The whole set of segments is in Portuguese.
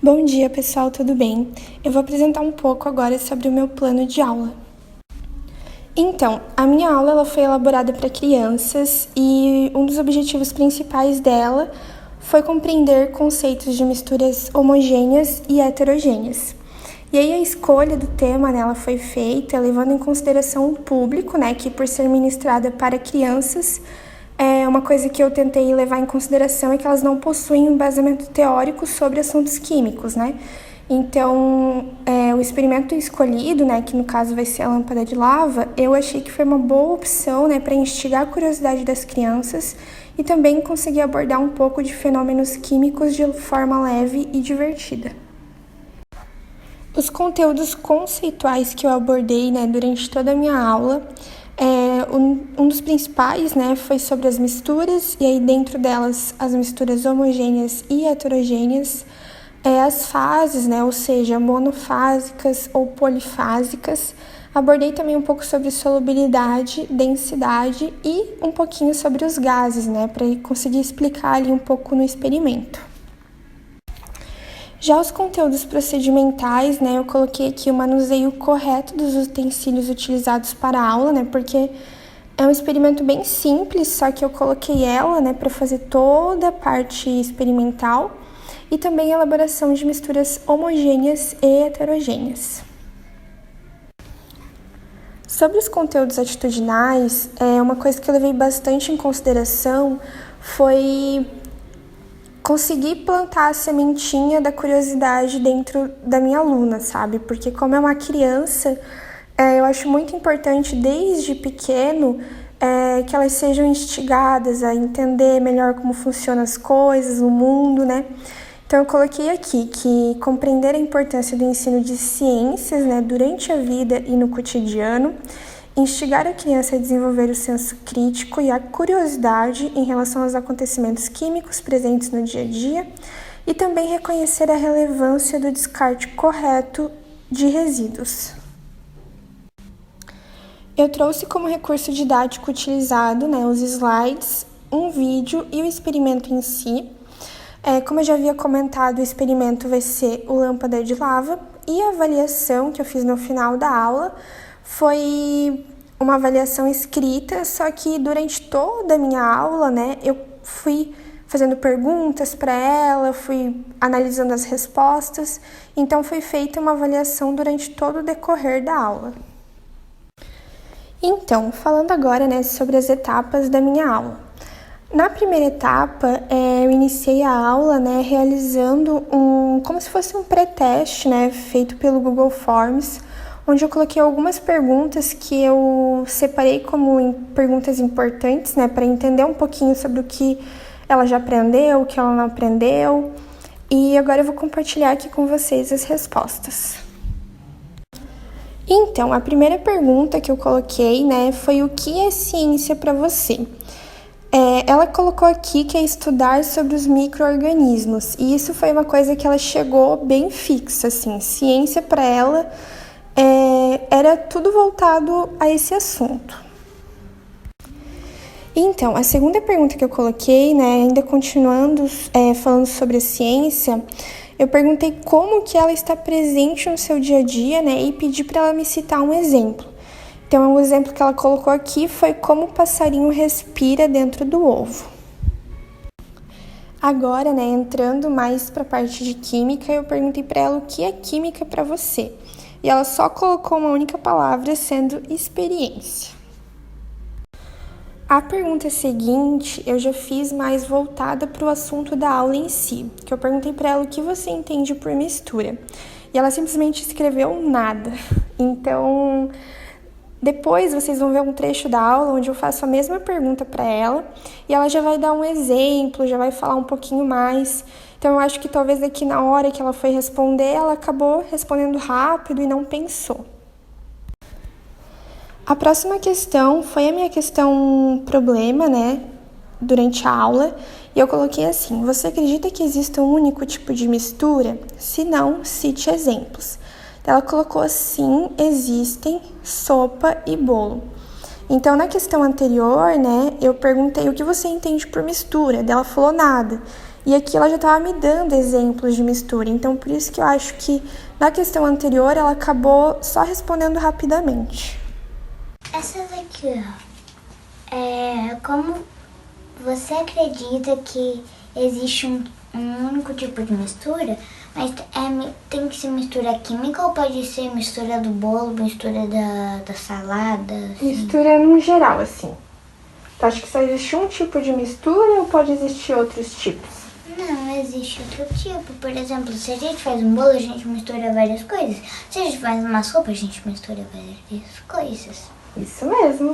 Bom dia, pessoal, tudo bem? Eu vou apresentar um pouco agora sobre o meu plano de aula. Então, a minha aula ela foi elaborada para crianças e um dos objetivos principais dela foi compreender conceitos de misturas homogêneas e heterogêneas. E aí a escolha do tema ela foi feita levando em consideração o público, que por ser ministrada para crianças, uma coisa que eu tentei levar em consideração é que elas não possuem um embasamento teórico sobre assuntos químicos, Então, o experimento escolhido, que no caso vai ser a lâmpada de lava, eu achei que foi uma boa opção, para instigar a curiosidade das crianças e também conseguir abordar um pouco de fenômenos químicos de forma leve e divertida. Os conteúdos conceituais que eu abordei, durante toda a minha aula, um dos principais, foi sobre as misturas, e aí dentro delas as misturas homogêneas e heterogêneas, as fases, ou seja, monofásicas ou polifásicas. Abordei também um pouco sobre solubilidade, densidade e um pouquinho sobre os gases, para conseguir explicar ali um pouco no experimento. Já os conteúdos procedimentais, eu coloquei aqui o manuseio correto dos utensílios utilizados para a aula, porque é um experimento bem simples, só que eu coloquei ela, para fazer toda a parte experimental e também a elaboração de misturas homogêneas e heterogêneas. Sobre os conteúdos atitudinais, uma coisa que eu levei bastante em consideração foi conseguir plantar a sementinha da curiosidade dentro da minha aluna, Porque como é uma criança, eu acho muito importante desde pequeno que elas sejam instigadas a entender melhor como funcionam as coisas, o mundo, Então eu coloquei aqui que compreender a importância do ensino de ciências, durante a vida e no cotidiano, instigar a criança a desenvolver o senso crítico e a curiosidade em relação aos acontecimentos químicos presentes no dia a dia e também reconhecer a relevância do descarte correto de resíduos. Eu trouxe como recurso didático utilizado os slides, um vídeo e o experimento em si. Como eu já havia comentado, o experimento vai ser o lâmpada de lava e a avaliação que eu fiz no final da aula foi uma avaliação escrita, só que durante toda a minha aula, eu fui fazendo perguntas para ela, fui analisando as respostas, então foi feita uma avaliação durante todo o decorrer da aula. Então, falando agora, sobre as etapas da minha aula. Na primeira etapa, eu iniciei a aula, realizando como se fosse um pré-teste, feito pelo Google Forms, onde eu coloquei algumas perguntas que eu separei como perguntas importantes, para entender um pouquinho sobre o que ela já aprendeu, o que ela não aprendeu. E agora eu vou compartilhar aqui com vocês as respostas. Então, a primeira pergunta que eu coloquei, foi o que é ciência para você? Ela colocou aqui que é estudar sobre os micro-organismos, e isso foi uma coisa que ela chegou bem fixa, ciência para ela era tudo voltado a esse assunto. Então, a segunda pergunta que eu coloquei, ainda continuando falando sobre a ciência, eu perguntei como que ela está presente no seu dia a dia, e pedi para ela me citar um exemplo. Então, o exemplo que ela colocou aqui foi como o passarinho respira dentro do ovo. Agora, entrando mais para a parte de química, eu perguntei para ela o que é química para você. E ela só colocou uma única palavra, sendo experiência. A pergunta seguinte, eu já fiz mais voltada para o assunto da aula em si, que eu perguntei para ela o que você entende por mistura. E ela simplesmente escreveu nada. Então, depois vocês vão ver um trecho da aula onde eu faço a mesma pergunta para ela e ela já vai dar um exemplo, já vai falar um pouquinho mais. Então, eu acho que talvez aqui na hora que ela foi responder, ela acabou respondendo rápido e não pensou. A próxima questão foi a minha questão problema, durante a aula. E eu coloquei assim: você acredita que existe um único tipo de mistura? Se não, cite exemplos. Ela colocou assim: existem sopa e bolo. Então, na questão anterior, eu perguntei o que você entende por mistura. Ela falou nada. E aqui ela já estava me dando exemplos de mistura, então por isso que eu acho que na questão anterior ela acabou só respondendo rapidamente. Essa daqui, ó. Como você acredita que existe um único tipo de mistura, mas tem que ser mistura química ou pode ser mistura do bolo, mistura da salada? Assim? Mistura no geral, assim. Tu acha que só existe um tipo de mistura ou pode existir outros tipos? Não, existe outro tipo. Por exemplo, se a gente faz um bolo, a gente mistura várias coisas. Se a gente faz uma sopa, a gente mistura várias coisas. Isso mesmo.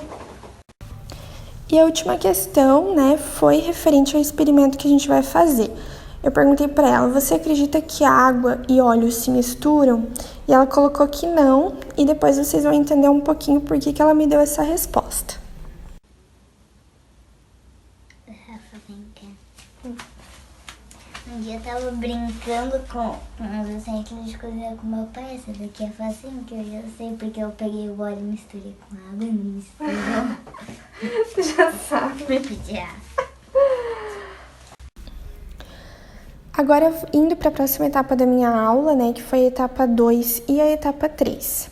E a última questão, né, foi referente ao experimento que a gente vai fazer. Eu perguntei para ela, você acredita que água e óleo se misturam? E ela colocou que não, e depois vocês vão entender um pouquinho por que ela me deu essa resposta. Rafa, vem cá. Um dia eu tava brincando com os receitas de cozinhar com meu pai. Essa daqui é facinho, que eu já sei, porque eu peguei o óleo e misturei com água e não misturou. Tu já sabe. Já. Agora, indo para a próxima etapa da minha aula, né, que foi a etapa 2 e a etapa 3.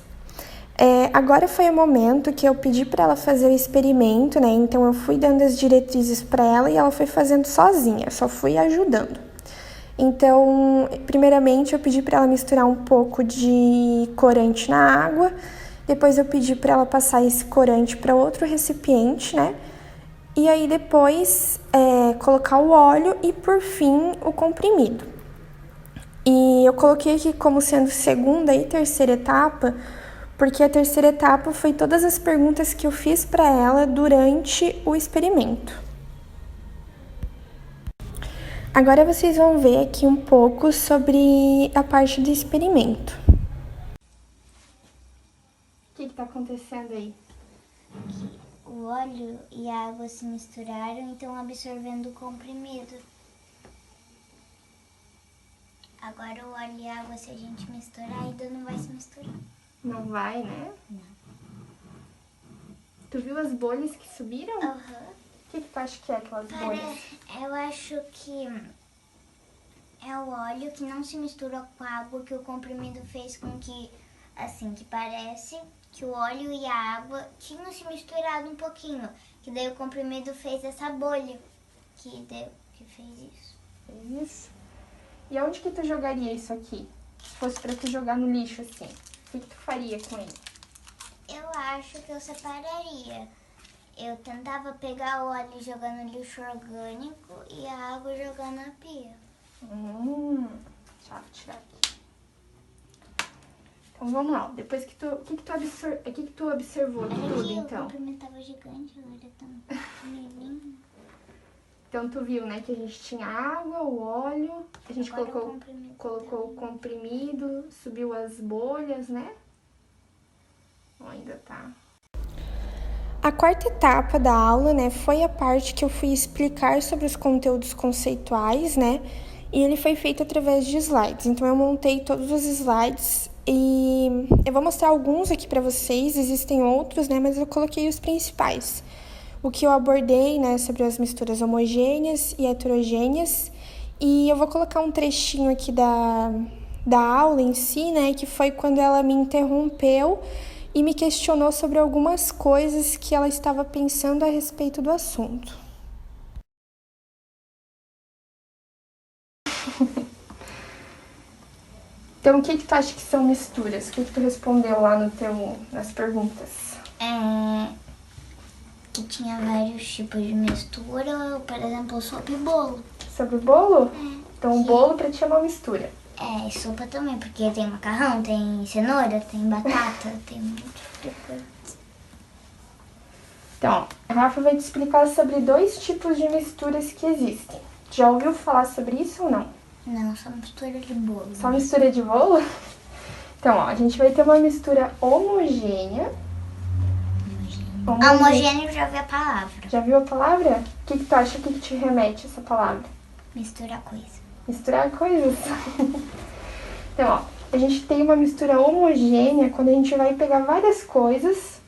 Agora foi o momento que eu pedi para ela fazer o experimento, né, então eu fui dando as diretrizes para ela e ela foi fazendo sozinha, só fui ajudando. Então, primeiramente eu pedi para ela misturar um pouco de corante na água, depois eu pedi para ela passar esse corante para outro recipiente, né, e aí depois colocar o óleo e, por fim, o comprimido. E eu coloquei aqui como sendo segunda e terceira etapa, porque a terceira etapa foi todas as perguntas que eu fiz para ela durante o experimento. Agora vocês vão ver aqui um pouco sobre a parte do experimento. O que está acontecendo aí? O óleo e a água se misturaram e estão absorvendo o comprimido. Agora o óleo e a água, se a gente misturar, ainda não vai se misturar. Não vai, né? Não. Tu viu as bolhas que subiram? Aham. O que tu acha que é aquelas bolhas? Eu acho que é o óleo que não se mistura com a água, que o comprimido fez com que, assim, que parece que o óleo e a água tinham se misturado um pouquinho, que daí o comprimido fez essa bolha, que fez isso. Fez isso? E aonde que tu jogaria isso aqui? Se fosse pra tu jogar no lixo, assim, o que tu faria com ele? Eu acho que eu separaria. Eu tentava pegar o óleo e jogar no lixo orgânico e a água jogar na pia. Deixa eu tirar aqui. Então vamos lá. Depois que o que tu observou de tudo, então? O comprimido tava gigante, olha, tão pequenininho. Então tu viu, né, que a gente tinha água, o óleo, a gente Agora colocou o comprimido, subiu as bolhas, né? Ainda tá. A quarta etapa da aula, né, foi a parte que eu fui explicar sobre os conteúdos conceituais, né? E ele foi feito através de slides. Então eu montei todos os slides e eu vou mostrar alguns aqui para vocês, existem outros, né, mas eu coloquei os principais. O que eu abordei, né, sobre as misturas homogêneas e heterogêneas. E eu vou colocar um trechinho aqui da aula em si, né, que foi quando ela me interrompeu e me questionou sobre algumas coisas que ela estava pensando a respeito do assunto. Então, o que tu acha que são misturas? O que tu respondeu lá nas perguntas? Que tinha vários tipos de mistura, por exemplo, sopa e bolo. Sobre o bolo? Então, o bolo pra ti é uma mistura. E sopa também, porque tem macarrão, tem cenoura, tem batata, tem um monte de coisa. Então, a Rafa vai te explicar sobre 2 tipos de misturas que existem. Já ouviu falar sobre isso ou não? Não, só mistura de bolo. Só mistura de bolo? Então, ó, a gente vai ter uma mistura homogênea. Homogêneo, já vi a palavra. Já viu a palavra? O que tu acha que te remete essa palavra? Misturar coisa. Misturar coisas? Então, ó, a gente tem uma mistura homogênea quando a gente vai pegar várias coisas.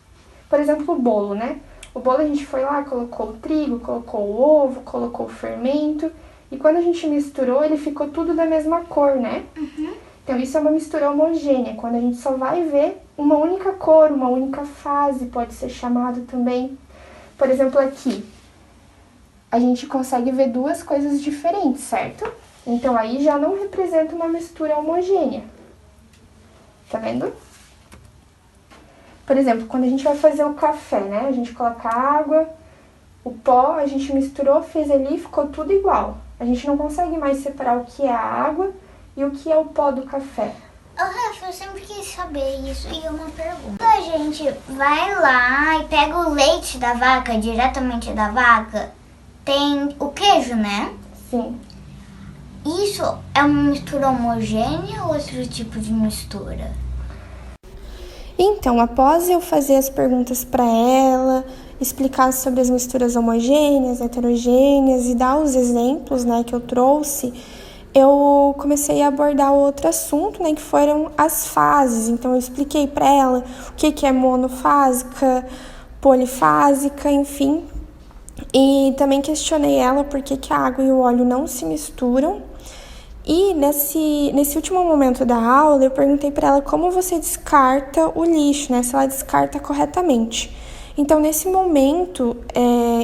Por exemplo, o bolo, né? O bolo a gente foi lá, colocou o trigo, colocou o ovo, colocou o fermento. E quando a gente misturou, ele ficou tudo da mesma cor, né? Então isso é uma mistura homogênea, quando a gente só vai ver uma única cor, uma única fase, pode ser chamado também. Por exemplo, aqui, a gente consegue ver duas coisas diferentes, certo? Então aí já não representa uma mistura homogênea. Tá vendo? Por exemplo, quando a gente vai fazer o café, né? A gente coloca água, o pó, a gente misturou, fez ali, ficou tudo igual. A gente não consegue mais separar o que é a água e o que é o pó do café. Rafa, eu sempre quis saber isso e uma pergunta. A gente vai lá e pega o leite da vaca, diretamente da vaca, tem o queijo, né? Sim. Isso é uma mistura homogênea ou outro tipo de mistura? Então, após eu fazer as perguntas para ela, explicar sobre as misturas homogêneas, heterogêneas e dar os exemplos, né, que eu trouxe, eu comecei a abordar outro assunto, né, que foram as fases. Então, eu expliquei para ela o que é monofásica, polifásica, enfim. E também questionei ela por que a água e o óleo não se misturam. E nesse último momento da aula, eu perguntei para ela como você descarta o lixo, né? Se ela descarta corretamente. Então, nesse momento,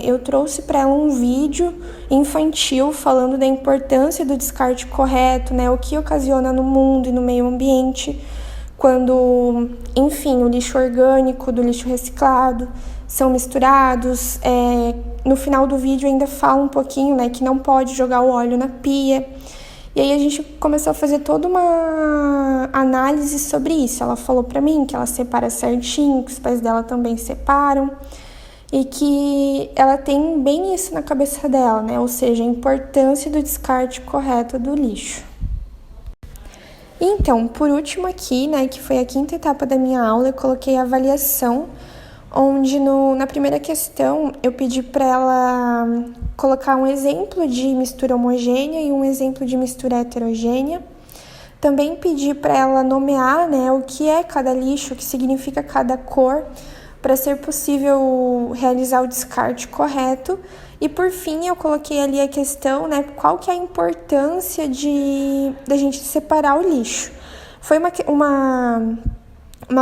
eu trouxe para ela um vídeo infantil falando da importância do descarte correto, né? O que ocasiona no mundo e no meio ambiente quando, enfim, o lixo orgânico do lixo reciclado são misturados. No final do vídeo ainda fala um pouquinho, né, que não pode jogar o óleo na pia. E aí a gente começou a fazer toda uma análise sobre isso. Ela falou pra mim que ela separa certinho, que os pais dela também separam e que ela tem bem isso na cabeça dela, né? Ou seja, a importância do descarte correto do lixo. Então, por último aqui, né, que foi a quinta etapa da minha aula, eu coloquei a avaliação, onde na primeira questão eu pedi para ela colocar um exemplo de mistura homogênea e um exemplo de mistura heterogênea. Também pedi para ela nomear, né, o que é cada lixo, o que significa cada cor, para ser possível realizar o descarte correto. E por fim eu coloquei ali a questão, né, qual que é a importância da gente separar o lixo. Foi uma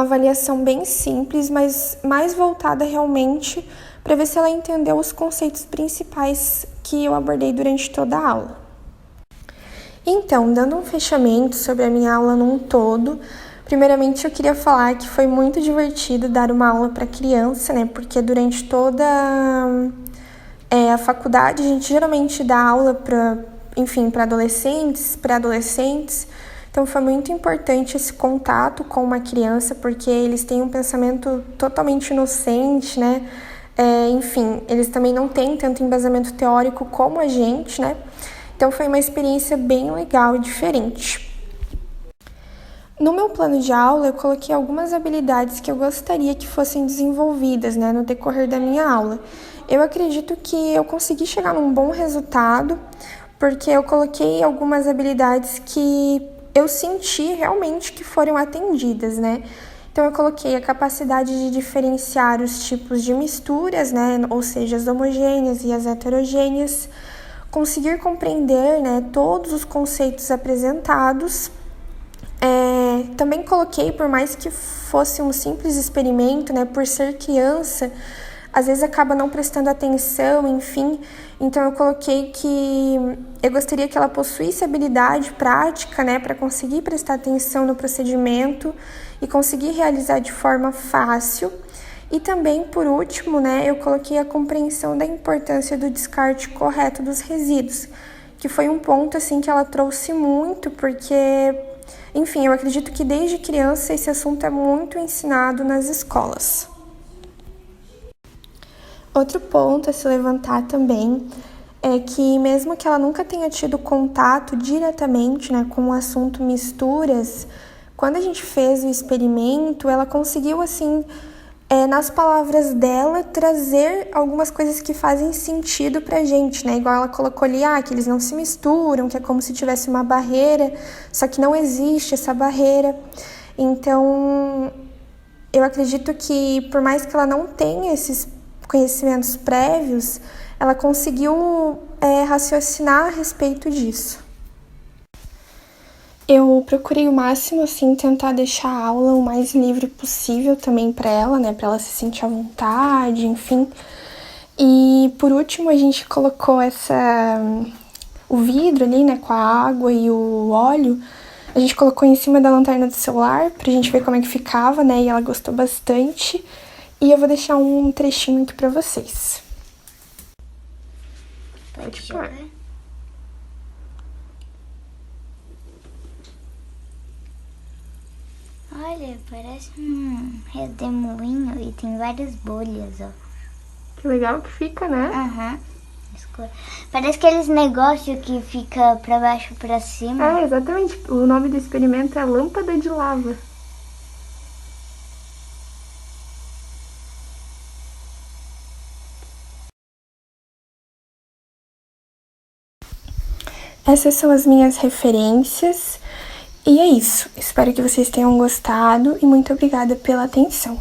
avaliação bem simples, mas mais voltada realmente para ver se ela entendeu os conceitos principais que eu abordei durante toda a aula. Então, dando um fechamento sobre a minha aula num todo, primeiramente eu queria falar que foi muito divertido dar uma aula para criança, né? Porque durante toda a faculdade a gente geralmente dá aula para adolescentes, pré-adolescentes. Então, foi muito importante esse contato com uma criança, porque eles têm um pensamento totalmente inocente, né? Eles também não têm tanto embasamento teórico como a gente, né? Então, foi uma experiência bem legal e diferente. No meu plano de aula, eu coloquei algumas habilidades que eu gostaria que fossem desenvolvidas, né, no decorrer da minha aula. Eu acredito que eu consegui chegar num bom resultado, porque eu coloquei algumas habilidades que eu senti realmente que foram atendidas, né? Então, eu coloquei a capacidade de diferenciar os tipos de misturas, né? Ou seja, as homogêneas e as heterogêneas, conseguir compreender, né, todos os conceitos apresentados. Também coloquei, por mais que fosse um simples experimento, né, por ser criança, às vezes acaba não prestando atenção, enfim. Então, eu coloquei que eu gostaria que ela possuísse habilidade prática, né, para conseguir prestar atenção no procedimento e conseguir realizar de forma fácil. E também, por último, né, eu coloquei a compreensão da importância do descarte correto dos resíduos, que foi um ponto, assim, que ela trouxe muito, porque, enfim, eu acredito que desde criança esse assunto é muito ensinado nas escolas. Outro ponto a se levantar também é que, mesmo que ela nunca tenha tido contato diretamente, né, com o assunto misturas, quando a gente fez o experimento, ela conseguiu, assim, nas palavras dela, trazer algumas coisas que fazem sentido pra gente, né? Igual ela colocou ali, que eles não se misturam, que é como se tivesse uma barreira, só que não existe essa barreira. Então, eu acredito que, por mais que ela não tenha esses conhecimentos prévios, ela conseguiu raciocinar a respeito disso. Eu procurei o máximo, assim, tentar deixar a aula o mais livre possível também para ela, né, para ela se sentir à vontade, enfim. E por último a gente colocou o vidro ali, né, com a água e o óleo, a gente colocou em cima da lanterna do celular pra gente ver como é que ficava, né, e ela gostou bastante. E eu vou deixar um trechinho aqui pra vocês. Pode jogar. Olha, parece um redemoinho e tem várias bolhas, ó. Que legal que fica, né? Aham. Parece aqueles negócios que fica pra baixo pra cima. É, exatamente. O nome do experimento é lâmpada de lava. Essas são as minhas referências. E é isso. Espero que vocês tenham gostado e muito obrigada pela atenção.